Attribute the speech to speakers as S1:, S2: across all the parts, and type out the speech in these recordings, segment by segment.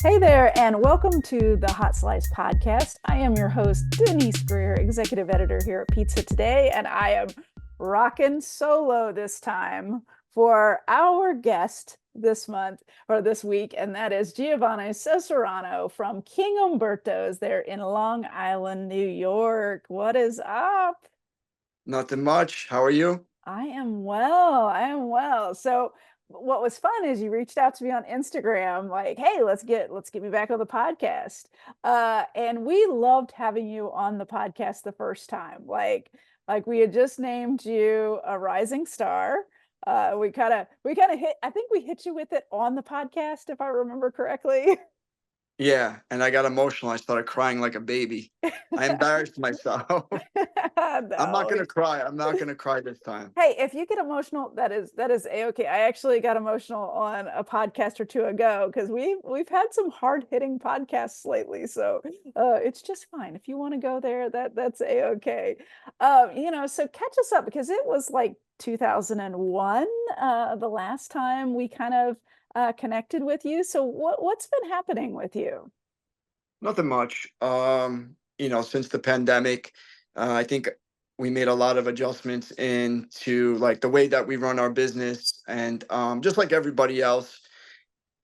S1: Hey there, and welcome to the Hot Slice podcast. I am your host, Denise Greer, executive editor here at Pizza Today, and I am rocking solo this time for our guest this month or this week, and that is Giovanni Cesarano from King Umberto's there in Long Island, New York. What is up?
S2: Nothing much. How are you?
S1: I am well. I am well. So what was fun is you reached out to me on Instagram, like, hey, let's get me back on the podcast. And we loved having you on the podcast the first time. Like we had just named you a rising star. We kind of hit, I think we hit you with it on the podcast, if I remember correctly.
S2: Yeah, and I got emotional. I started crying like a baby. I embarrassed myself. I'm not
S1: No.
S2: gonna cry. I'm not gonna cry this time.
S1: Hey, if you get emotional, that is a-okay. I actually got emotional on a podcast or two ago because we've had some hard-hitting podcasts lately. So it's just fine. If you want to go there, that's a-okay. So catch us up because it was like 2001, the last time we kind of connected with you. So what's been happening with you?
S2: Nothing much. Since the pandemic, I think we made a lot of adjustments into like the way that we run our business, and just like everybody else.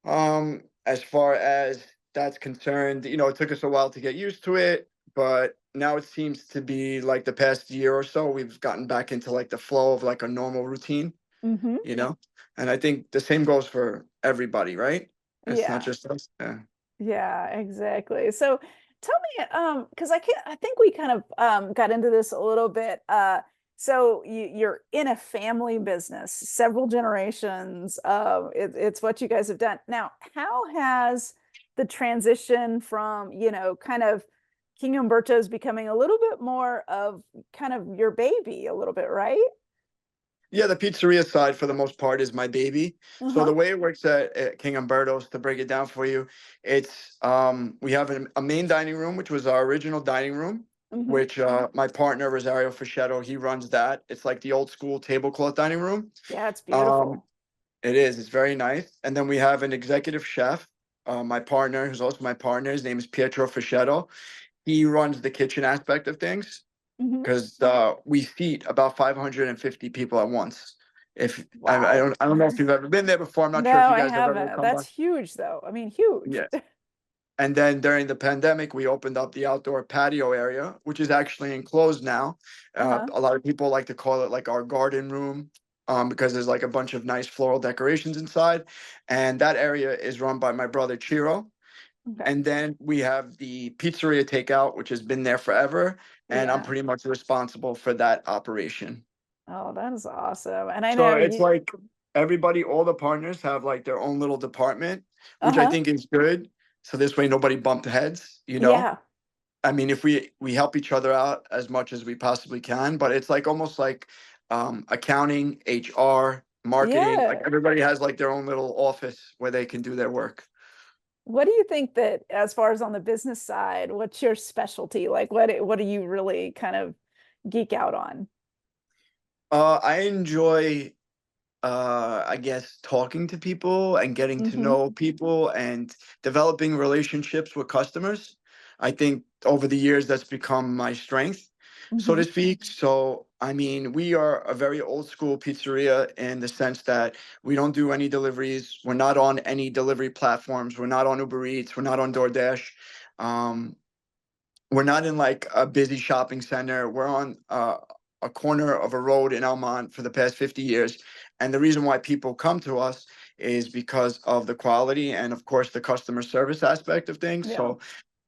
S2: As far as that's concerned, it took us a while to get used to it, but now it seems to be like the past year or so, we've gotten back into like the flow of like a normal routine,
S1: Hmm.
S2: you know? And I think the same goes for everybody, right? It's not
S1: Yeah.
S2: just us. Yeah.
S1: Yeah, exactly. So tell me, because I think we kind of got into this a little bit. So you're in a family business, several generations. It's what you guys have done. Now, how has the transition from, kind of King Umberto's becoming a little bit more of kind of your baby a little bit, right?
S2: Yeah, the pizzeria side for the most part is my baby. So
S1: Uh-huh.
S2: the way it works at King Umberto's, to break it down for you, it's we have a main dining room, which was our original dining room,
S1: Hmm.
S2: which my partner Rosario Fischetto, he runs that. It's like the old school tablecloth dining room.
S1: Yeah, it's
S2: Um,
S1: beautiful.
S2: it is. It's very nice. And then we have an executive chef, my partner, who's also my partner. His name is Pietro Fischetto. He runs the kitchen aspect of things
S1: Hmm.
S2: because we seat about 550 people at once. If
S1: Wow.
S2: I don't know if you've ever been there before. I'm not sure if
S1: No,
S2: you
S1: I
S2: guys have ever
S1: haven't.
S2: come by.
S1: That's huge, though. I mean, huge.
S2: Yeah. And then during the pandemic, we opened up the outdoor patio area, which is actually enclosed now.
S1: Uh-huh.
S2: A lot of people like to call it like our garden room, because there's like a bunch of nice floral decorations inside. And that area is run by my brother Chiro.
S1: Okay.
S2: And then we have the pizzeria takeout, which has been there forever. And I'm
S1: Yeah.
S2: pretty much responsible for that operation.
S1: Oh, that is awesome. And I
S2: So
S1: know
S2: it's
S1: you,
S2: like everybody, all the partners have like their own little department, which I
S1: uh-huh.
S2: think is good. So this way nobody bumped heads.
S1: Yeah.
S2: I mean, if we help each other out as much as we possibly can, but it's like almost like accounting, HR, marketing, like
S1: Yeah.
S2: everybody has like their own little office where they can do their work.
S1: What do you think that as far as on the business side, what's your specialty? Like what do you really kind of geek out on?
S2: I enjoy I guess talking to people and getting to
S1: Mm-hmm.
S2: know people and developing relationships with customers. I think over the years that's become my strength, so
S1: Mm-hmm.
S2: to speak. So, I mean, we are a very old school pizzeria in the sense that we don't do any deliveries. We're not on any delivery platforms. We're not on Uber Eats. We're not on DoorDash. Um, we're not in like a busy shopping center. We're on a corner of a road in Elmont for the past 50 years. And the reason why people come to us is because of the quality and, of course, the customer service aspect of things.
S1: Yeah.
S2: So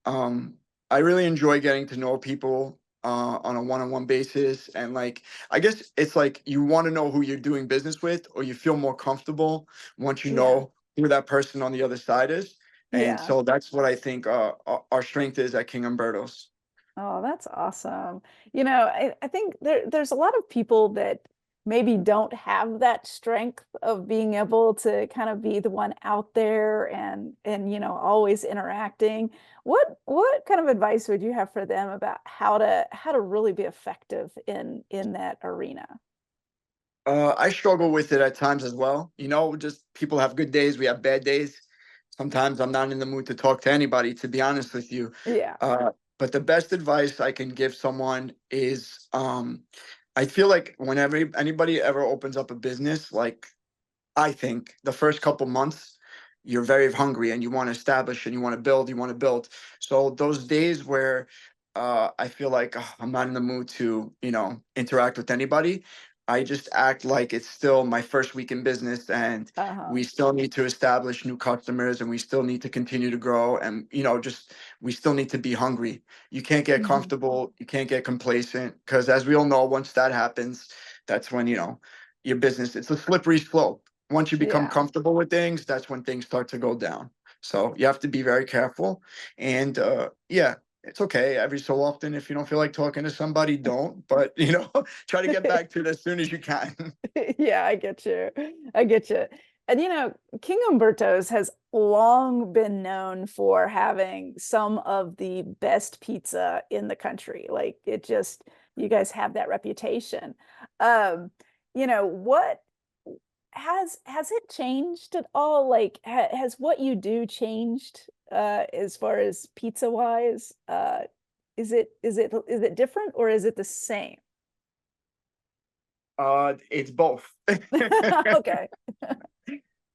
S2: um, I really enjoy getting to know people on a one-on-one basis. And like, I guess it's like you want to know who you're doing business with, or you feel more comfortable once you
S1: Yeah.
S2: know who that person on the other side is. And
S1: Yeah.
S2: so that's what I think our strength is at King Umberto's.
S1: Oh, that's awesome. I think there's a lot of people that maybe don't have that strength of being able to kind of be the one out there and always interacting. What kind of advice would you have for them about how to really be effective in that arena?
S2: I struggle with it at times as well. Just people have good days, we have bad days. Sometimes I'm not in the mood to talk to anybody, to be honest with you.
S1: Yeah.
S2: But the best advice I can give someone is, I feel like whenever anybody ever opens up a business, like I think the first couple months, you're very hungry and you want to establish and you want to build. So those days where I feel like I'm not in the mood to, interact with anybody, I just act like it's still my first week in business and
S1: Uh-huh.
S2: we still need to establish new customers and we still need to continue to grow and, just we still need to be hungry. You can't get
S1: Hmm.
S2: comfortable, you can't get complacent because as we all know, once that happens, that's when, your business, it's a slippery slope. Once you become
S1: Yeah.
S2: comfortable with things, that's when things start to go down. So you have to be very careful. And yeah, it's okay. Every so often, if you don't feel like talking to somebody, don't. But try to get back to it as soon as you can.
S1: Yeah, I get you. I get you. And King Umberto's has long been known for having some of the best pizza in the country. Like it just, you guys have that reputation. Um, what has it changed at all? Like has what you do changed as far as pizza wise? Is it different or is it the same?
S2: It's both.
S1: Okay.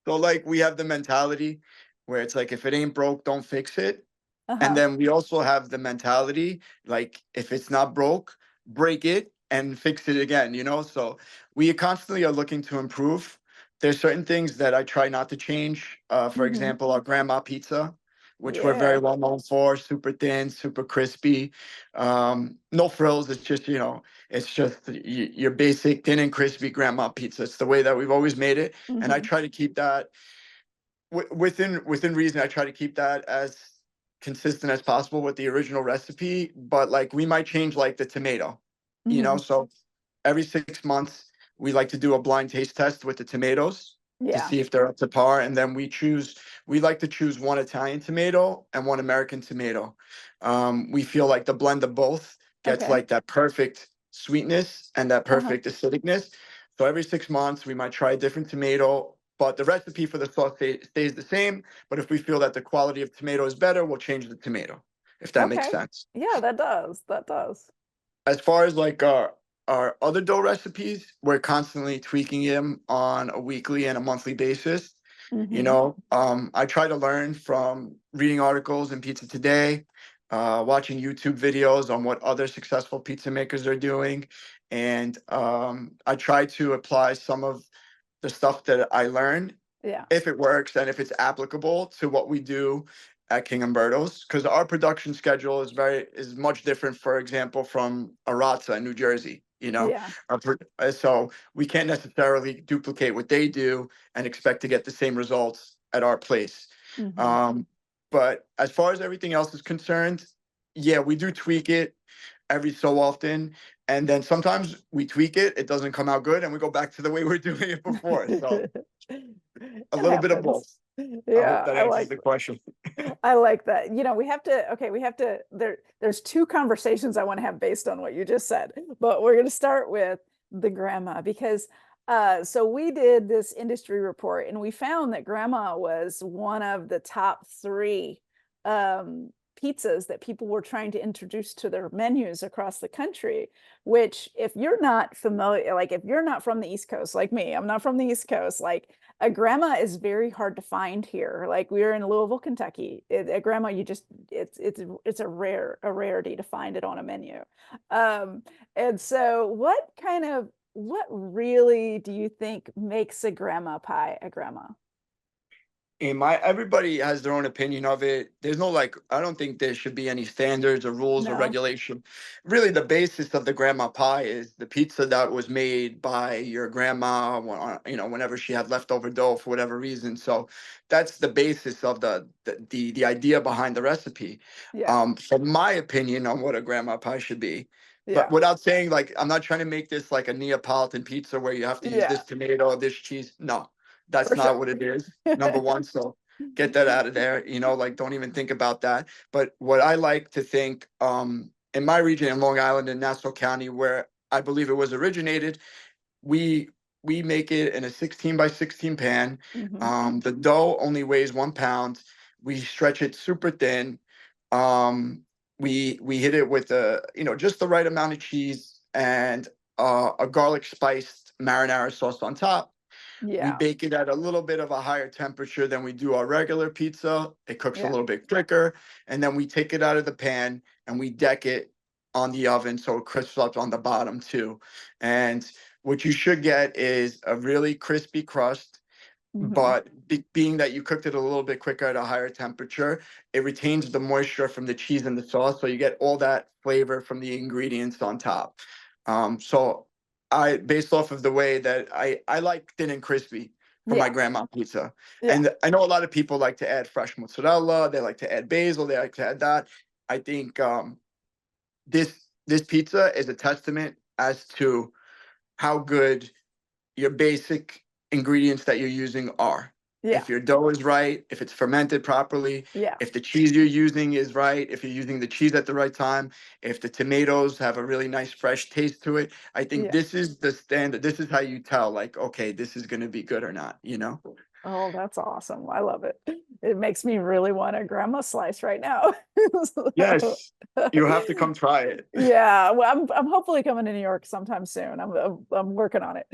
S2: So like we have the mentality where it's like if it ain't broke, don't fix it. And
S1: Uh-huh.
S2: then we also have the mentality, like if it's not broke, break it and fix it again, So we constantly are looking to improve. There's certain things that I try not to change. For
S1: Hmm.
S2: example, our grandma pizza, which we're very
S1: Yeah.
S2: well known for, super thin, super crispy. No frills. It's just, it's just your basic thin and crispy grandma pizza. It's the way that we've always made it. And I
S1: Hmm.
S2: try to keep that within reason. I try to keep that as consistent as possible with the original recipe, but like we might change like the tomato,
S1: Hmm.
S2: so every 6 months we like to do a blind taste test with the tomatoes to
S1: Yeah.
S2: see if they're up to par, and then we like to choose one Italian tomato and one American tomato. We feel like the blend of both gets
S1: Okay.
S2: like that perfect sweetness and that
S1: Uh-huh.
S2: perfect acidicness. So every 6 months we might try a different tomato, but the recipe for the sauce stays the same. But if we feel that the quality of tomato is better, we'll change the tomato, if that makes
S1: Okay.
S2: sense.
S1: Yeah, that does. That does.
S2: As far as like our other dough recipes, we're constantly tweaking them on a weekly and a monthly basis.
S1: Hmm.
S2: I try to learn from reading articles in Pizza Today, watching YouTube videos on what other successful pizza makers are doing, and I try to apply some of the stuff that I learned
S1: Yeah.
S2: if it works and if it's applicable to what we do at King Umberto's, because our production schedule is much different, for example, from Arazza in New Jersey.
S1: Yeah.
S2: So we can't necessarily duplicate what they do and expect to get the same results at our place.
S1: Hmm.
S2: Um, but as far as everything else is concerned, yeah, we do tweak it every so often. And then sometimes we tweak it, it doesn't come out good, and we go back to the way we are doing it before. So a
S1: It
S2: little bit of
S1: happens.
S2: both. I hope
S1: Yeah,
S2: that
S1: I
S2: answers
S1: like
S2: the question.
S1: I like that. We have to there's two conversations I want to have based on what you just said. But we're going to start with the grandma because so we did this industry report and we found that grandma was one of the top three um pizzas that people were trying to introduce to their menus across the country, which if you're not familiar, like if you're not from the East Coast like me, I'm not from the East Coast, like a grandma is very hard to find here. Like we're in Louisville, Kentucky. A grandma, you just it's a rarity to find it on a menu. Um, and so, what really do you think makes a grandma pie a grandma?
S2: And my everybody has their own opinion of it. There's no like I don't think there should be any standards or rules or
S1: No,
S2: regulation. Really, the basis of the grandma pie is the pizza that was made by your grandma, whenever she had leftover dough for whatever reason. So that's the basis of the idea behind the recipe.
S1: yeah,
S2: So my opinion on what a grandma pie should be. But
S1: yeah,
S2: without saying like I'm not trying to make this like a Neapolitan pizza where you have to use
S1: yeah,
S2: this tomato, this cheese. No, that's
S1: for sure.
S2: not what it is, number one. So get that out of there. Like don't even think about that. But what I like to think, in my region in Long Island in Nassau County, where I believe it was originated, we we make it in a 16 by 16 pan.
S1: Hmm.
S2: The dough only weighs 1 pound. We stretch it super thin. Um, we hit it with just the right amount of cheese and a garlic spiced marinara sauce on top. We
S1: Yeah.
S2: bake it at a little bit of a higher temperature than we do our regular pizza. It cooks a
S1: Yeah.
S2: little bit quicker, and then we take it out of the pan and we deck it on the oven so it crisps up on the bottom too. And what you should get is a really crispy crust,
S1: Hmm.
S2: but being that you cooked it a little bit quicker at a higher temperature, it retains the moisture from the cheese and the sauce, so you get all that flavor from the ingredients on top. So I, based off of the way that I like thin and crispy for my
S1: Yeah.
S2: grandma pizza,
S1: Yeah.
S2: and I know a lot of people like to add fresh mozzarella, they like to add basil, they like to add that. I think this pizza is a testament as to how good your basic ingredients that you're using are.
S1: Yeah.
S2: If your dough is right, if it's fermented properly,
S1: Yeah.
S2: if the cheese you're using is right, if you're using the cheese at the right time, if the tomatoes have a really nice fresh taste to it, I think
S1: Yeah.
S2: this is the standard. This is how you tell, like, okay, this is going to be good or not, you know?
S1: Oh, that's awesome. I love it. It makes me really want a grandma slice right now. So,
S2: Yes, you have to come try it.
S1: yeah, well, I'm hopefully coming to New York sometime soon. I'm working on it.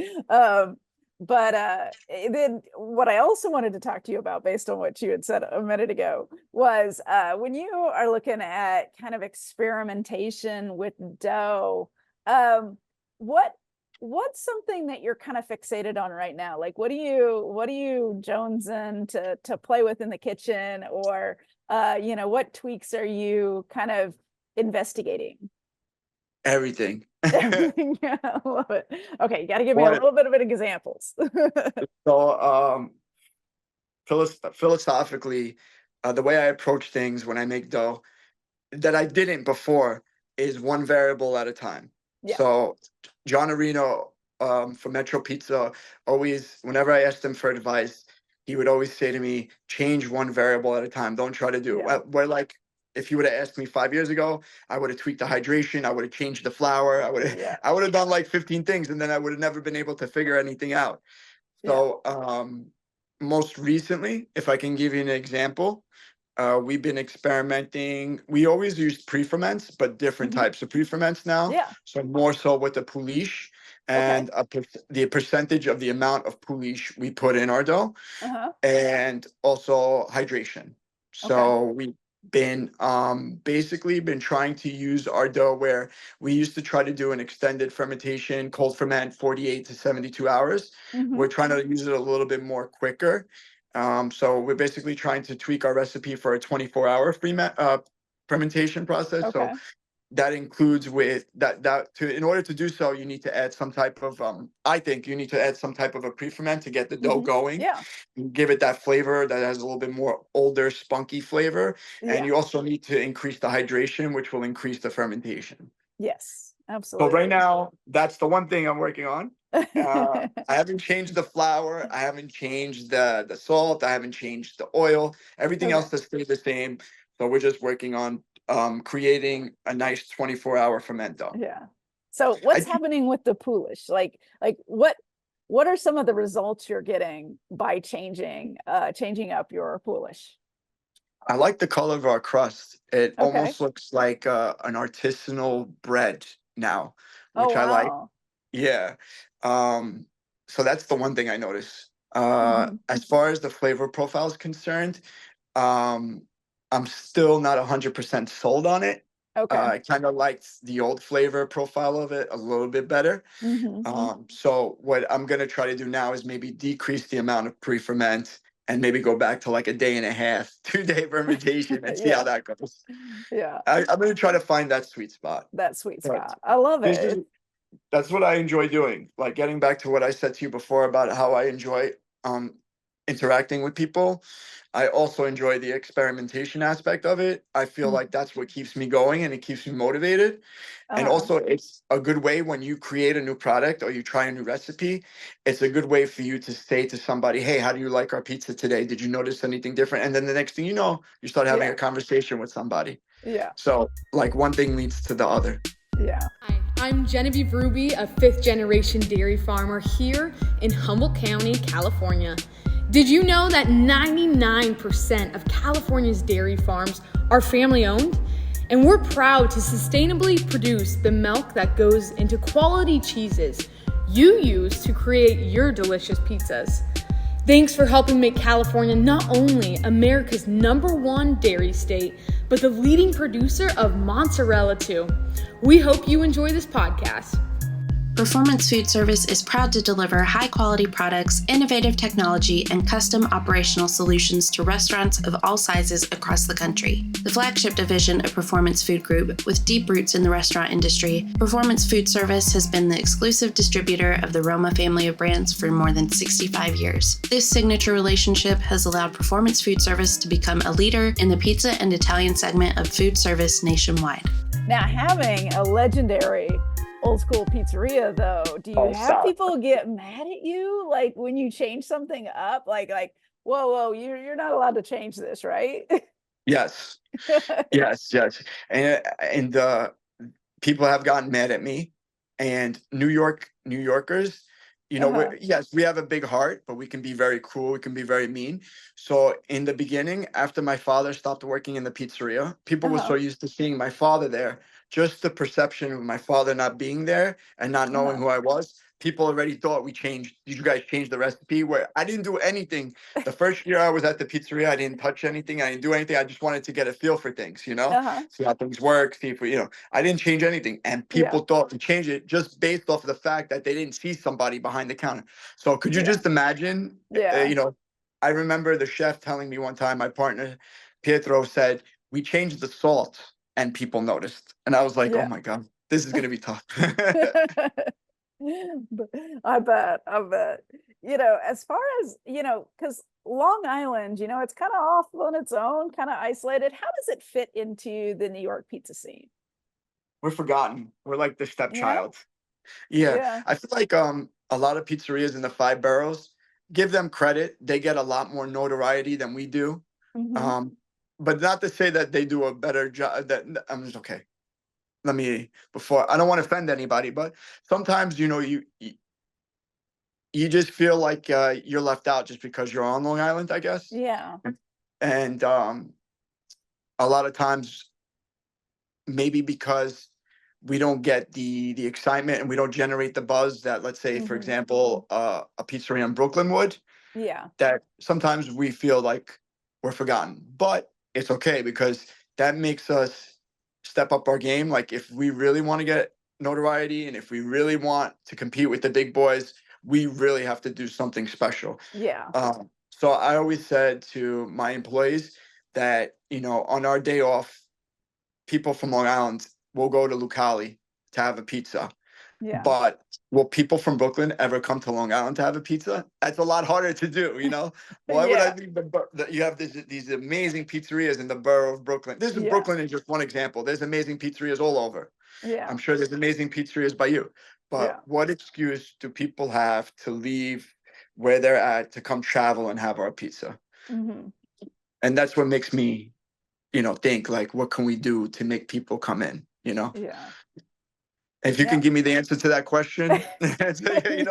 S1: But then what I also wanted to talk to you about, based on what you had said a minute ago, was when you are looking at kind of experimentation with dough, um, what what's something that you're kind of fixated on right now? Like what are you jonesing to play with in the kitchen, or what tweaks are you kind of investigating?
S2: Everything.
S1: Everything. Yeah, I love it. Okay, you got to give me a
S2: What?
S1: little bit of examples.
S2: So, philosophically, the way I approach things when I make dough that I didn't before is one variable at a time.
S1: Yeah,
S2: So John Areno from Metro Pizza always, whenever I asked him for advice, he would always say to me, change one variable at a time. Don't try to do it.
S1: yeah,
S2: Where like if you would have asked me 5 years ago, I would have tweaked the hydration, I would have changed the flour,
S1: yeah,
S2: I would have done like 15 things, and then I would have never been able to figure anything out.
S1: yeah.
S2: So most recently, if I can give you an example, we've been experimenting. We always use pre-ferments, but different
S1: Hmm.
S2: types of pre-ferments now.
S1: Yeah.
S2: So more so with the pouliche
S1: Okay.
S2: and the percentage of the amount of pouliche we put in our dough,
S1: Uh-huh.
S2: and also hydration.
S1: Okay.
S2: So we've been basically been trying to use our dough where we used to try to do an extended fermentation, cold ferment 48 to 72 hours. We're
S1: Hmm.
S2: trying to use it a little bit more quicker. So we're basically trying to tweak our recipe for a 24-hour fermentation process. So
S1: Okay.
S2: that includes with that to in order to do so, you need to add some type of I think you need to add some type of a pre-ferment to get the dough
S1: Hmm.
S2: going,
S1: Yeah.
S2: give it that flavor that has a little bit more older, spunky flavor. And
S1: Yeah.
S2: you also need to increase the hydration, which will increase the fermentation.
S1: Yes,
S2: So right
S1: absolutely.
S2: now, that's the one thing I'm working on. I haven't changed the flour. I haven't changed the salt. I haven't changed the oil. Everything
S1: Okay.
S2: else has stayed the same. So we're just working on creating a nice 24-hour fermento.
S1: Yeah. So
S2: I
S1: what's
S2: do-
S1: happening with the poolish? Like what are some of the results you're getting by changing up your poolish?
S2: I like the color of our crust. It
S1: Okay.
S2: almost looks like an artisanal bread now,
S1: Oh
S2: which I like.
S1: wow.
S2: Yeah. Um, so that's the one thing I notice.
S1: Hmm.
S2: As far as the flavor profile is concerned, um, I'm still not 100% sold on it.
S1: Okay.
S2: I kind of liked the old flavor profile of it a little bit better.
S1: Hmm.
S2: So what I'm gonna try to do now is maybe decrease the amount of pre-ferment and maybe go back to like a day and a half, 2 day fermentation and see how
S1: Yeah.
S2: that goes.
S1: Yeah.
S2: I'm gonna try to find that sweet spot.
S1: That sweet
S2: But
S1: spot. I love
S2: this is
S1: it.
S2: that's what I enjoy doing. Like getting back to what I said to you before about how I enjoy um interacting with people. I also enjoy the experimentation aspect of it. I feel
S1: Mhm.
S2: like that's what keeps me going and it keeps me motivated. And
S1: Uh-huh.
S2: also, it's a good way when you create a new product or you try a new recipe. It's a good way for you to say to somebody, "Hey, how do you like our pizza today? Did you notice anything different?" And then the next thing you know, you start having
S1: Yeah.
S2: a conversation with somebody.
S1: Yeah.
S2: So, like one thing leads to the other.
S1: Yeah.
S3: I'm Genevieve Ruby, a fifth generation dairy farmer here in Humboldt County, California. Did you know that 99% of California's dairy farms are family owned? And we're proud to sustainably produce the milk that goes into quality cheeses you use to create your delicious pizzas. Thanks for helping make California not only America's #1 dairy state, but the leading producer of mozzarella too. We hope you enjoy this podcast.
S4: Performance Food Service is proud to deliver high-quality products, innovative technology, and custom operational solutions to restaurants of all sizes across the country. The flagship division of Performance Food Group, with deep roots in the restaurant industry, Performance Food Service has been the exclusive distributor of the Roma family of brands for more than 65 years. This signature relationship has allowed Performance Food Service to become a leader in the pizza and Italian segment of food service nationwide.
S1: Now, having a legendary old school pizzeria, though, do you have
S2: stop.
S1: people get mad at you like when you change something up? Like, whoa, you're not allowed to change this, right?
S2: Yes, yes. And people have gotten mad at me, and New Yorkers,
S1: Uh-huh.
S2: yes, we have a big heart, but we can be very cruel. We can be very mean. So in the beginning, after my father stopped working in the pizzeria, people were so
S1: Uh-huh.
S2: used to seeing my father there, just the perception of my father not being there and not knowing
S1: Uh-huh.
S2: who I was. People already thought you guys changed the recipe, where I didn't do anything. The first year I was at the pizzeria, I didn't touch anything. I didn't do anything. I just wanted to get a feel for things,
S1: Uh-huh.
S2: see how things work, see if I didn't change anything. And
S1: Yeah.
S2: people thought to change it just based off of the fact that they didn't see somebody behind the counter. So could you
S1: Yeah.
S2: just imagine,
S1: Yeah.
S2: I remember the chef telling me one time, my partner, Pietro, said, we changed the salt and people noticed. And I was like, oh
S1: Yeah.
S2: my God, this is going to be tough.
S1: But I bet. As far as, because Long Island, it's kind of off on its own, kind of isolated. How does it fit into the New York pizza scene?
S2: We're forgotten. We're like the
S1: Yeah.
S2: stepchild. Yeah,
S1: Yeah.
S2: I feel like a lot of pizzerias in the five boroughs, give them credit. They get a lot more notoriety than we do.
S1: Hmm.
S2: Um, but not to say that they do a better job. That I'm just okay. Let me before I don't want to offend anybody, but sometimes you just feel like you're left out just because you're on Long Island, I guess.
S1: Yeah.
S2: And a lot of times, maybe because we don't get the excitement and we don't generate the buzz that, let's say, for
S1: Hmm.
S2: example, a pizzeria in Brooklyn would,
S1: Yeah.
S2: that sometimes we feel like we're forgotten. But it's okay, because that makes us step up our game. Like, if we really want to get notoriety and if we really want to compete with the big boys, we really have to do something special.
S1: Yeah.
S2: So I always said to my employees that, on our day off, people from Long Island will go to Lucali to have a pizza.
S1: Yeah.
S2: But will people from Brooklyn ever come to Long Island to have a pizza? That's a lot harder to do, Why would I
S1: Yeah.
S2: leave you have these amazing pizzerias in the borough of Brooklyn?
S1: Yeah.
S2: Brooklyn is just one example. There's amazing pizzerias all over. I'm
S1: Yeah.
S2: sure there's amazing pizzerias by you. But
S1: Yeah.
S2: what excuse do people have to leave where they're at to come travel and have our pizza?
S1: Hmm.
S2: And that's what makes me, think like, what can we do to make people come in?
S1: Yeah.
S2: If you can
S1: Now,
S2: give me the answer to that question,
S1: yeah.
S2: it's the
S1: You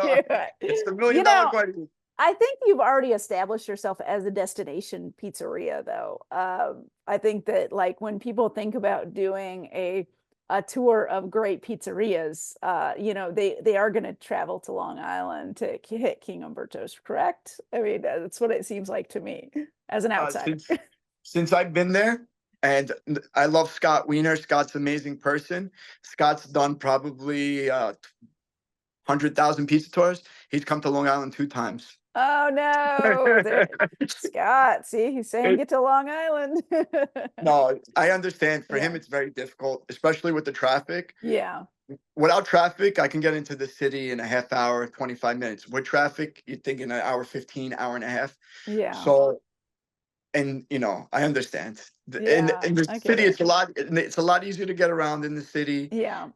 S2: $1 million
S1: know,
S2: question.
S1: I think you've already established yourself as a destination pizzeria, though. I think that like when people think about doing a tour of great pizzerias, they are going to travel to Long Island to hit King Umberto's, correct? I mean, that's what it seems like to me as an
S2: Uh,
S1: outsider.
S2: since since I've been there, and I love Scott Wiener. Scott's an amazing person. Scott's done probably 100,000 pizza tours. He's come to Long Island 2 times.
S1: Oh no, Scott, see, he's saying
S2: It-
S1: get to Long Island.
S2: no, I understand. For him,
S1: Yeah.
S2: it's very difficult, especially with the traffic.
S1: Yeah.
S2: Without traffic, I can get into the city in a half hour, 25 minutes. With traffic, you're thinking an hour, 15, hour and a half.
S1: Yeah.
S2: So, and I understand. In
S1: Yeah.
S2: the
S1: I get
S2: city,
S1: it.
S2: it's a lot easier to get around in the city.
S1: Yeah.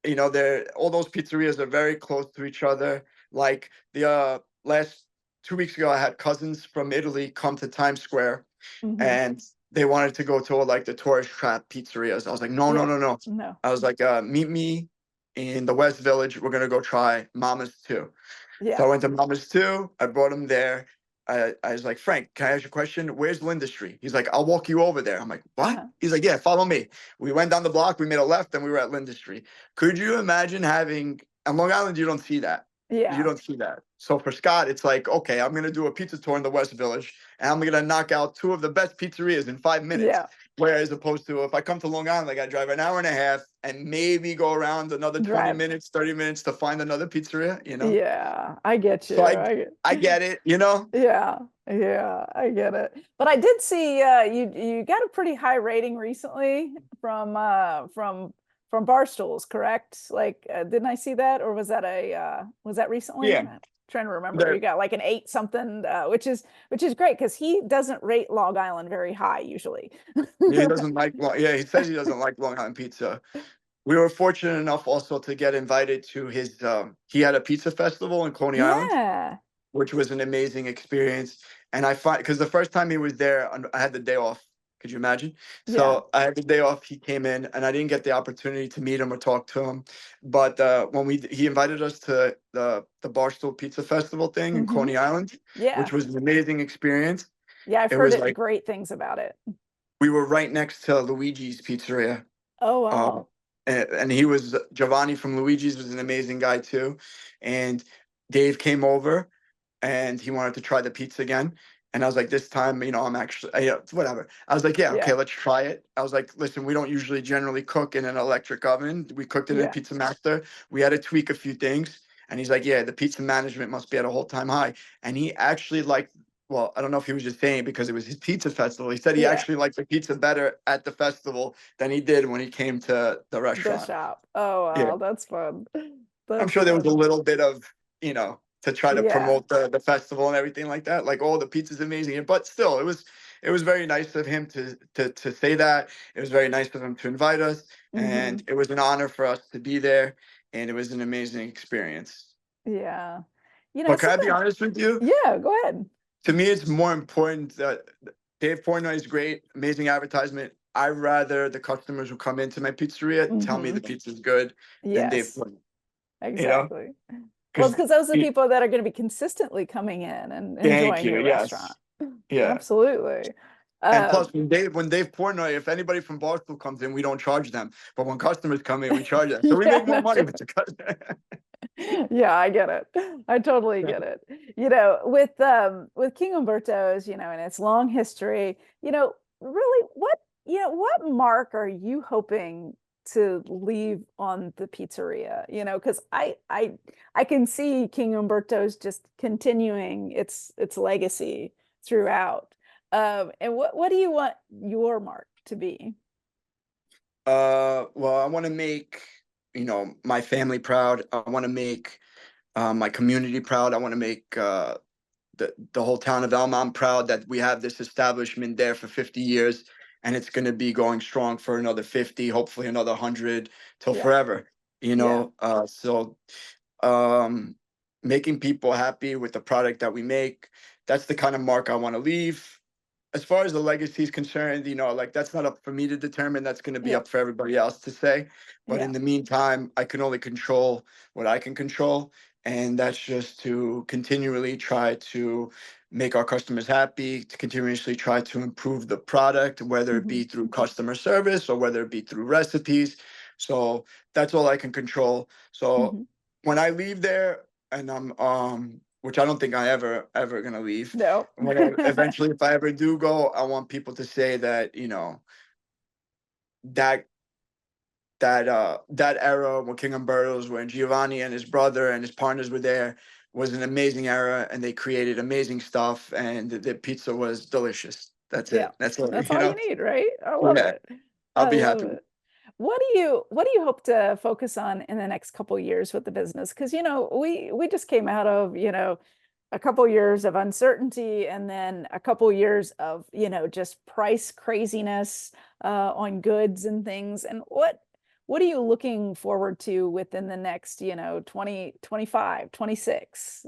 S2: There, all those pizzerias are very close to each other. Like the last 2 weeks ago, I had cousins from Italy come to Times Square,
S1: Hmm.
S2: and they wanted to go to like the tourist trap pizzerias. I was like, no, no,
S1: Yeah.
S2: no, no.
S1: No.
S2: I was like, meet me. in the West Village. We're gonna go try Mama's too. So I
S1: Yeah.
S2: went to Mama's too. I brought him there. I was like, Frank, can I ask you a question? Where's Linda Street? He's like, I'll walk you over there. I'm like, what?
S1: Uh-huh.
S2: He's like, yeah, follow me. We went down the block, we made a left, and we were at Linda Street. Could you imagine having on Long Island? You don't see that. You
S1: Yeah.
S2: don't see that. So for Scott, it's like, okay, I'm gonna do a pizza tour in the West Village, and I'm gonna knock out two of the best pizzerias in 5 minutes.
S1: Yeah.
S2: Whereas opposed to if I come to Long Island, I gotta drive an hour and a half and maybe go around another 20
S1: Drive.
S2: minutes, 30 minutes to find another pizzeria, you know?
S1: Yeah. I get you.
S2: So I get it, you know?
S1: Yeah, yeah, I get it. But I did see you got a pretty high rating recently from Barstools, correct? Like didn't I see that, or was that recently?
S2: Yeah.
S1: I'm trying to remember.
S2: There,
S1: You got like an 8 something, which is great because he doesn't rate Long Island very high usually.
S2: he doesn't like yeah, he says he doesn't like Long Island pizza. We were fortunate enough also to get invited to his he had a pizza festival in Coney Island,
S1: Yeah,
S2: which was an amazing experience. And I find because the first time he was there, I had the day off. Could you imagine?
S1: yeah.
S2: So I had the day off. He came in, and I didn't get the opportunity to meet him or talk to him. But when he invited us to the Barstool Pizza Festival thing in
S1: Hmm.
S2: Coney Island,
S1: Yeah,
S2: which was an amazing experience.
S1: yeah. I've
S2: It
S1: heard
S2: was
S1: it
S2: like
S1: great things about it.
S2: we were right next to Luigi's Pizzeria.
S1: Oh
S2: Um,
S1: wow.
S2: and he was Giovanni from Luigi's was an amazing guy too. And Dave came over and he wanted to try the pizza again. And I was like, this time, I'm actually, whatever. I was like, yeah, okay,
S1: Yeah,
S2: let's try it. I was like, listen, we don't usually generally cook in an electric oven. We cooked it in a
S1: yeah,
S2: Pizza Master. We had to tweak a few things. And he's like, yeah, the pizza management must be at a whole time high. And he actually liked, well, I don't know if he was just saying because it was his pizza festival. He said he
S1: yeah.
S2: actually liked the pizza better at the festival than he did when he came to the
S1: The
S2: restaurant.
S1: shop. Oh
S2: Yeah.
S1: wow, that's fun.
S2: I'm
S1: That's
S2: sure there was a
S1: fun.
S2: little bit of, to try to
S1: Yeah.
S2: promote the festival and everything like that. Like, oh, the pizza's amazing. But still, it was very nice of him to say that. It was very nice of him to invite us.
S1: Hmm.
S2: And it was an honor for us to be there. And it was an amazing experience.
S1: Yeah.
S2: But can I be
S1: Sometimes,
S2: honest with you?
S1: yeah, go ahead.
S2: To me, it's more important that Dave Portnoy is great, amazing advertisement. I'd rather the customers who come into my pizzeria tell me
S1: Hmm.
S2: the pizza's good than Dave
S1: Yes,
S2: Portnoy, you know?
S1: exactly. Well, it's
S2: Because
S1: because those are the people that are going to be consistently coming in and
S2: thank
S1: enjoying
S2: you.
S1: your restaurant.
S2: Yes. Yeah.
S1: Absolutely.
S2: And plus,
S1: Um,
S2: when Dave Portnoy, if anybody from Barstool comes in, we don't charge them. But when customers come in, we charge them. So we
S1: yeah,
S2: make more
S1: no,
S2: money with the customer.
S1: yeah, I get it. I totally get it. With King Umberto's, and its long history, really what mark are you hoping to leave on the pizzeria? Because I can see King Umberto's just continuing its legacy throughout. And what do you want your mark to be?
S2: Well, I want to make, my family proud. I want to make my community proud. I want to make the whole town of Elmont proud that we have this establishment there for 50 years and it's going to be going strong for another 50, hopefully another 100 till
S1: Yeah,
S2: forever,
S1: yeah.
S2: so um, making people happy with the product that we make, that's the kind of mark I want to leave. As far as the legacy is concerned, like that's not up for me to determine. That's going to be
S1: Yeah,
S2: up for everybody else to say. But
S1: yeah.
S2: in the meantime, I can only control what I can control. And that's just to continually try to make our customers happy, to continuously try to improve the product, whether it
S1: Hmm.
S2: be through customer service or whether it be through recipes. So that's all I can control. So
S1: Hmm.
S2: when I leave there and I'm which I don't think I ever gonna leave.
S1: No.
S2: When I eventually, if I ever do go, I want people to say that that that era when King Umberto's, when Giovanni and his brother and his partners were there, was an amazing era, and they created amazing stuff, and the pizza was delicious. That's
S1: Yeah,
S2: it. That's all.
S1: that's all you need, right? I love
S2: Yeah,
S1: it.
S2: I'll
S1: I
S2: be
S1: love
S2: happy.
S1: it. What do you hope to focus on in the next couple years with the business? Because we just came out of a couple years of uncertainty and then a couple years of just price craziness on goods and things. And what are you looking forward to within the next 20, 25, 26?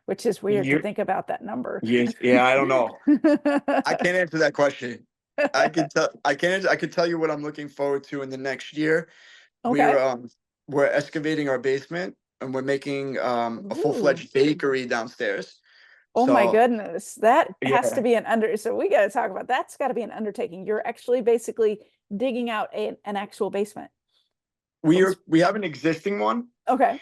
S1: Which is weird to
S2: You,
S1: think about that number.
S2: yeah, I don't know. I can't answer that question. I can tell. I can't. I can tell you what I'm looking forward to in the next year.
S1: Okay.
S2: We're we're excavating our basement and we're making a
S1: Ooh.
S2: full-fledged bakery downstairs.
S1: Oh my
S2: So
S1: goodness. That has to
S2: yeah,
S1: be so we got to talk about that's got to be an undertaking. You're actually basically digging out an actual basement from
S2: we have an existing one.
S1: okay.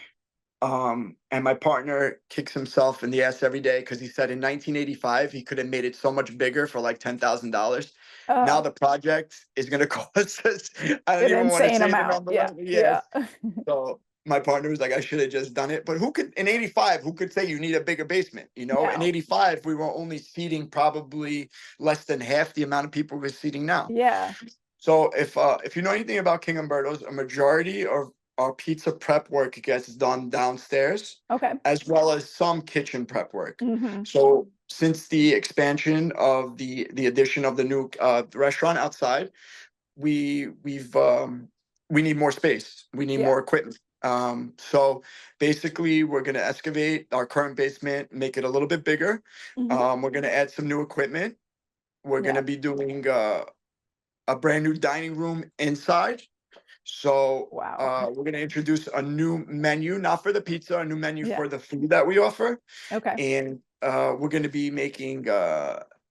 S2: And my partner kicks himself in the ass every day because he said in 1985 he could have made it so much bigger for like $10,000. Now
S1: Uh
S2: the project is going to cost us. I don't
S1: an
S2: even want to
S1: insane
S2: say the
S1: amount.
S2: number.
S1: Yeah.
S2: Yes.
S1: Yeah.
S2: So my partner was like, I should have just done it. But who could in 85? Who could say you need a bigger basement? You know, in
S1: No.
S2: 85 we were only seating probably less than half the amount of people we're seating now.
S1: Yeah.
S2: So if you know anything about King Umberto's, a majority of our pizza prep work gets done downstairs,
S1: Okay.
S2: as well as some kitchen prep work.
S1: Mm-hmm.
S2: So since the expansion of the addition of the new restaurant outside, we need more space. We need
S1: Yeah.
S2: more equipment. So basically, we're going to excavate our current basement, make it a little bit bigger.
S1: Mm-hmm.
S2: We're going to add some new equipment. We're going
S1: Yeah.
S2: to be doing a brand new dining room inside. So
S1: Wow.
S2: we're going to introduce a new menu, not for the pizza, a new menu
S1: Yeah.
S2: for the food that we offer.
S1: Okay.
S2: And we're going to be making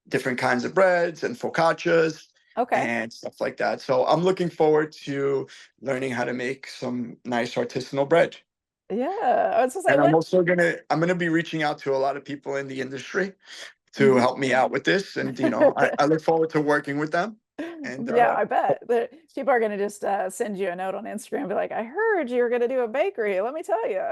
S2: different kinds of breads and focaccias
S1: Okay.
S2: and stuff like that. So I'm looking forward to learning how to make some nice artisanal bread.
S1: Yeah. I was gonna say
S2: And
S1: what
S2: I'm gonna be reaching out to a lot of people in the industry to
S1: mhm.
S2: help me out with this. And I look forward to working with them. And
S1: Yeah, I bet the people are going to just send you a note on Instagram and be like, I heard you were going to do a bakery. Let me tell you.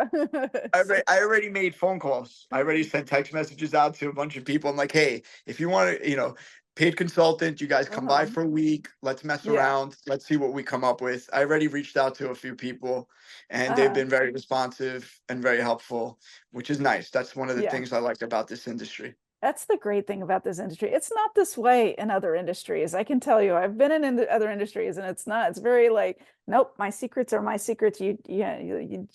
S2: I already made phone calls. I already sent text messages out to a bunch of people. I'm like, hey, if you want to, paid consultant, you guys come by
S1: Uh-huh.
S2: for a week. Let's mess
S1: Yeah.
S2: around. Let's see what we come up with. I already reached out to a few people and they've
S1: Uh,
S2: been very responsive and very helpful, which is nice. That's one of the
S1: yeah.
S2: things I liked about this industry.
S1: That's the great thing about this industry. It's not this way in other industries. I can tell you, I've been in the other industries and it's not, it's very like, nope, my secrets are my secrets. You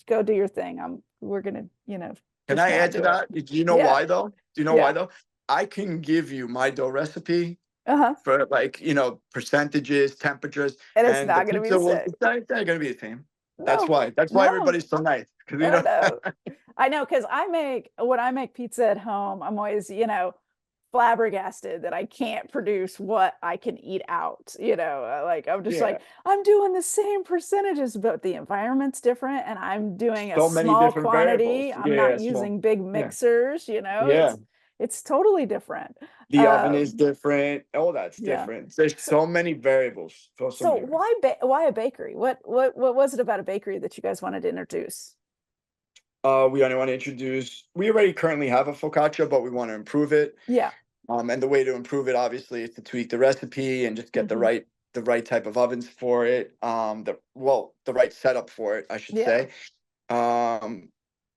S1: go do your thing. We're going to,
S2: Can
S1: just
S2: I
S1: not
S2: add to
S1: do it.
S2: that? Do you know
S1: Yeah.
S2: why though? Do you know why
S1: Yeah.
S2: though? I can give you my dough recipe
S1: Uh-huh.
S2: for like, percentages, temperatures,
S1: And it's
S2: and the
S1: not going to be the
S2: pizza will
S1: same.
S2: it's not gonna be the same. That's
S1: No,
S2: why. That's why
S1: no,
S2: everybody's so nice. Because
S1: I know. I know because when I make pizza at home, I'm always, flabbergasted that I can't produce what I can eat out. Like I'm just
S2: yeah,
S1: like, I'm doing the same percentages, but the environment's different and I'm doing a
S2: so many
S1: small
S2: different variables.
S1: quantity. I'm
S2: Yeah,
S1: not
S2: so
S1: using big
S2: yeah,
S1: mixers,
S2: yeah.
S1: it's totally different.
S2: The oven is
S1: Um,
S2: different. All that's
S1: yeah.
S2: different. There's
S1: So
S2: so many variables. So
S1: so
S2: many variables.
S1: why a bakery? What was it about a bakery that you guys wanted to introduce?
S2: We only want to introduce. We already currently have a focaccia, but we want to improve it.
S1: Yeah.
S2: And the way to improve it, obviously, is to tweak the recipe and just get
S1: Hmm.
S2: the right type of ovens for it. The right setup for it, I should
S1: Yeah.
S2: say. Um,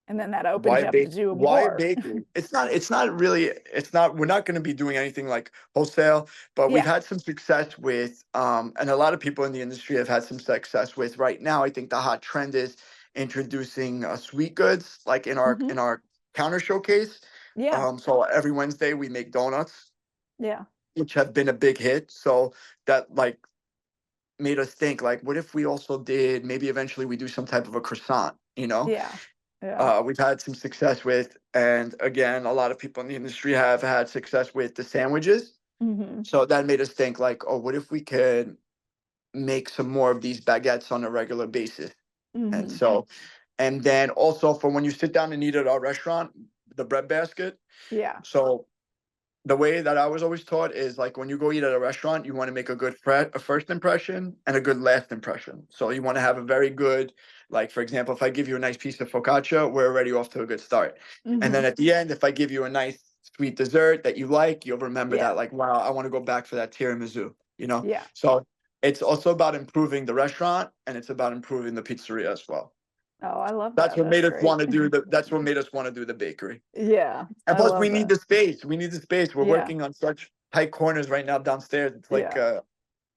S1: And then that opens you up to do
S2: why a
S1: more.
S2: bakery? It's not really. It's not. We're not going to be doing anything like wholesale, but we've
S1: Yeah.
S2: had some success with. And a lot of people in the industry have had some success with. Right now, I think the hot trend is introducing sweet goods, like in our
S1: Hmm.
S2: counter showcase.
S1: Yeah.
S2: So every Wednesday we make donuts,
S1: Yeah.
S2: which have been a big hit. So that like made us think like, what if we also did maybe eventually we do some type of a croissant,
S1: Yeah. Yeah.
S2: we've had some success with, and again, a lot of people in the industry have had success with the sandwiches.
S1: Hmm.
S2: So that made us think like, oh, what if we could make some more of these baguettes on a regular basis? And
S1: Hmm.
S2: so, and then also for when you sit down and eat at our restaurant, the bread basket.
S1: Yeah.
S2: So the way that I was always taught is like when you go eat at a restaurant, you want to make a first impression and a good last impression. So you want to have a very good, like for example, if I give you a nice piece of focaccia, we're already off to a good start. And
S1: Hmm.
S2: then at the end, if I give you a nice sweet dessert that you like, you'll remember
S1: Yeah.
S2: that like, wow, I want to go back for that tiramisu.
S1: Yeah.
S2: So it's also about improving the restaurant and it's about improving the pizzeria as well.
S1: Oh, I love
S2: That's
S1: that.
S2: what
S1: That's
S2: made us
S1: great.
S2: want to do that's what made us want to do the bakery.
S1: Yeah.
S2: And
S1: I
S2: plus, we
S1: love
S2: need
S1: that.
S2: the space. We need the space. We're
S1: Yeah.
S2: working on such tight corners right now downstairs. It's like
S1: Yeah.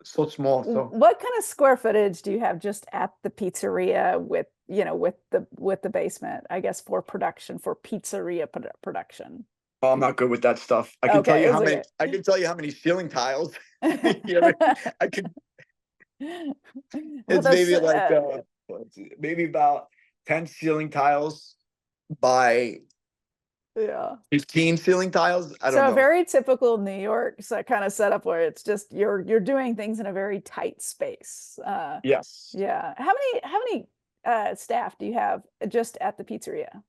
S2: so small. So
S1: What kind of square footage do you have just at the pizzeria with, with the basement, I guess for production, for pizzeria production?
S2: I'm not good with that stuff. I can tell
S1: Okay,
S2: you
S1: it's
S2: how many.
S1: okay.
S2: I can tell you how many ceiling tiles. You know, I could.
S1: Well,
S2: It's
S1: those
S2: maybe like maybe about 10 ceiling tiles by
S1: Yeah.
S2: 15 ceiling tiles. I don't
S1: So a
S2: know.
S1: very typical New York kind of setup where it's just you're doing things in a very tight space.
S2: Yes.
S1: Yeah. How many staff do you have just at the pizzeria?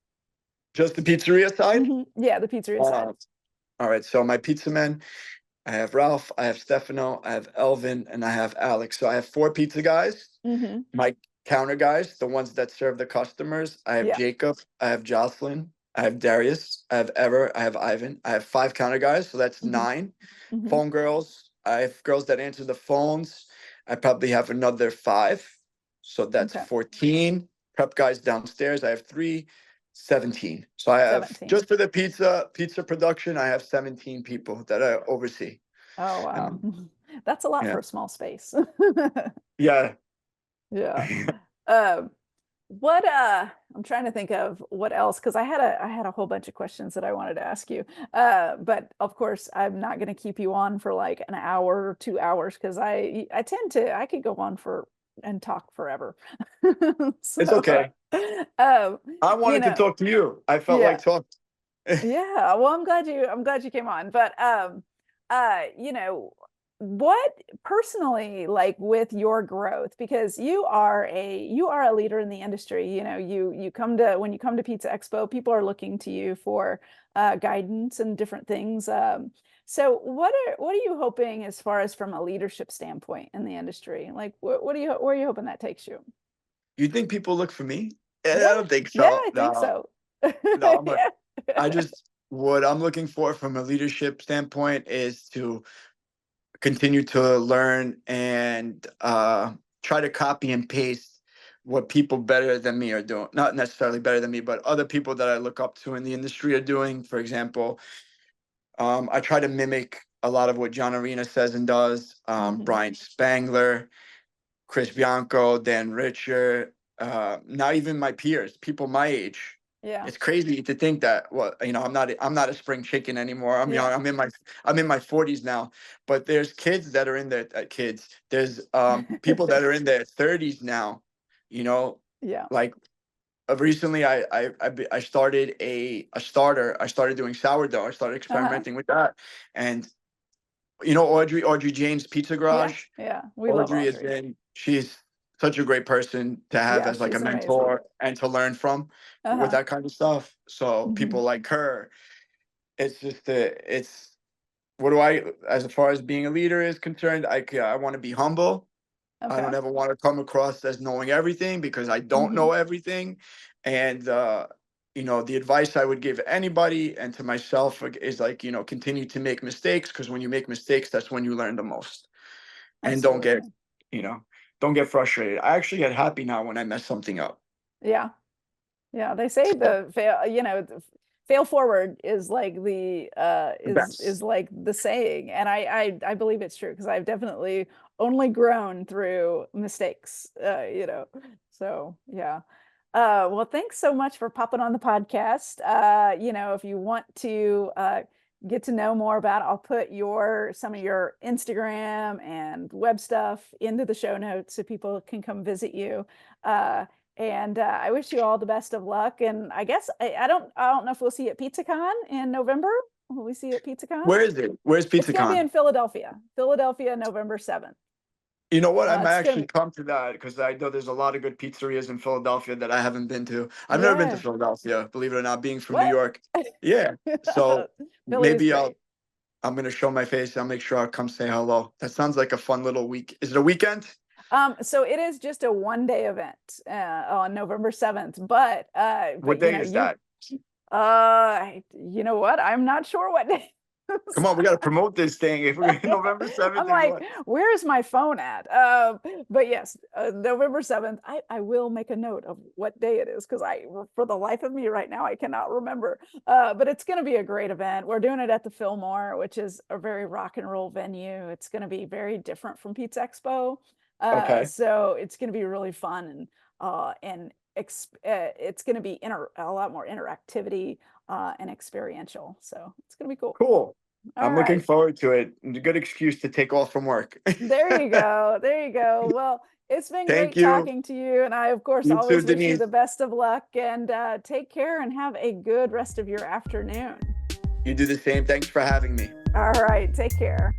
S2: Just the pizzeria side?
S1: Yeah, the pizzeria side.
S2: Uh, all right. So my pizza men, I have Ralph, I have Stefano, I have Elvin, and I have Alex. So I have 4 pizza guys.
S1: Mm-hmm.
S2: My counter guys, the ones that serve the customers, I have
S1: Yeah.
S2: Jacob, I have Jocelyn, I have Darius, I have Ever, I have Ivan. I have 5 counter guys, so that's
S1: Mm-hmm.
S2: 9.
S1: Mm-hmm.
S2: Phone girls, I have girls that answer the phones. I probably have another 5, so that's
S1: Okay.
S2: 14. Prep guys downstairs, I have 3, 17. So I have
S1: 17.
S2: just for the pizza production, I have 17 people that I oversee.
S1: Oh, wow.
S2: And
S1: That's a lot
S2: yeah,
S1: for a small space.
S2: yeah.
S1: Yeah. Um, I'm trying to think of what else because I had a whole bunch of questions that I wanted to ask you. But of course I'm not going to keep you on for like an hour or 2 hours because I could go on for and talk forever.
S2: It's
S1: So
S2: okay.
S1: um,
S2: I
S1: you
S2: wanted to
S1: know,
S2: talk to you. I felt
S1: yeah.
S2: like talking.
S1: Yeah, well, I'm glad you came on. But you know, what personally, like with your growth, because you are a leader in the industry. You come to when you come to Pizza Expo, people are looking to you for guidance and different things. So what are you hoping as far as from a leadership standpoint in the industry? Like where are you hoping that takes you?
S2: You think people look for me? I
S1: Yeah,
S2: don't think
S1: yeah,
S2: so.
S1: I think
S2: No,
S1: so.
S2: no.
S1: Yeah.
S2: I just what I'm looking for from a leadership standpoint is to continue to learn and try to copy and paste what people better than me are doing. Not necessarily better than me, but other people that I look up to in the industry are doing. For example, I try to mimic a lot of what John Arena says and does.
S1: Hmm.
S2: Brian Spangler, Chris Bianco, Dan Richer, not even my peers, people my age.
S1: Yeah.
S2: It's crazy to think that I'm not a spring chicken anymore. I'm young.
S1: Yeah.
S2: I'm in my 40s now. But there's kids that are in their kids. There's people that are in their 30s now. You know,
S1: Yeah.
S2: like recently I started a starter. I started doing sourdough. I started
S1: Uh-huh.
S2: experimenting with that. And Audrey Jane's Pizza
S1: Yeah.
S2: Garage.
S1: Yeah. We love
S2: Audrey is
S1: Audrey.
S2: in. She's such a great person to have
S1: Yeah,
S2: as like a
S1: she's amazing.
S2: mentor and to learn from with
S1: Uh-huh.
S2: that kind of stuff. So
S1: Hmm.
S2: people like her, it's just it's what do I as far as being a leader is concerned, I want to be humble. I
S1: Okay.
S2: don't ever want to come across as knowing everything because I don't
S1: Hmm.
S2: know everything. And the advice I would give anybody and to myself is like, continue to make mistakes because when you make mistakes, that's when you learn the most. And
S1: Absolutely.
S2: you know, don't get frustrated. I actually get happy now when I mess something up.
S1: Yeah. Yeah. They say
S2: So,
S1: the fail forward is like the
S2: the
S1: is
S2: best.
S1: like the saying. And I believe it's true because I've definitely only grown through mistakes. So yeah. Well, thanks so much for popping on the podcast. If you want to get to know more about it, I'll put some of your Instagram and web stuff into the show notes so people can come visit you. Uh, and I wish you all the best of luck. And I guess I don't know if we'll see you at PizzaCon in November. Will we see you at PizzaCon?
S2: Where is it? Where's
S1: It's going to be
S2: PizzaCon?
S1: in Philadelphia, November 7th.
S2: You know what? I might
S1: It's going to
S2: actually
S1: be,
S2: come to that because I know there's a lot of good pizzerias in Philadelphia that I haven't been to. I've never been to
S1: yeah.
S2: Philadelphia, believe it or not, being from New
S1: What?
S2: York. Yeah. So
S1: Philly is
S2: maybe
S1: great.
S2: I'm gonna show my face. I'll make sure I'll come say hello. That sounds like a fun little week. Is it a weekend?
S1: So it is just a 1 day event on November 7th, but
S2: What day is that?
S1: you know what? I'm not sure what day.
S2: Come on, we gotta promote this thing. If we're November 7th
S1: I'm
S2: and
S1: like,
S2: what?
S1: where's my phone at? But yes, November 7th. I will make a note of what day it is because for the life of me right now, I cannot remember. But it's going to be a great event. We're doing it at the Fillmore, which is a very rock and roll venue. It's going to be very different from Pizza Expo.
S2: Okay,
S1: So it's going to be really fun it's going to be a lot more interactivity and experiential. So it's going to be cool.
S2: cool.
S1: All
S2: I'm looking
S1: right.
S2: forward to it. A good excuse to take off from work.
S1: There you go. There you go. Well, It's been
S2: Thank
S1: great
S2: you.
S1: talking to you. And I, of course,
S2: You too,
S1: always wish you
S2: Denise.
S1: the best of luck, and take care and have a good rest of your afternoon.
S2: You do the same. Thanks for having me.
S1: All right. Take care.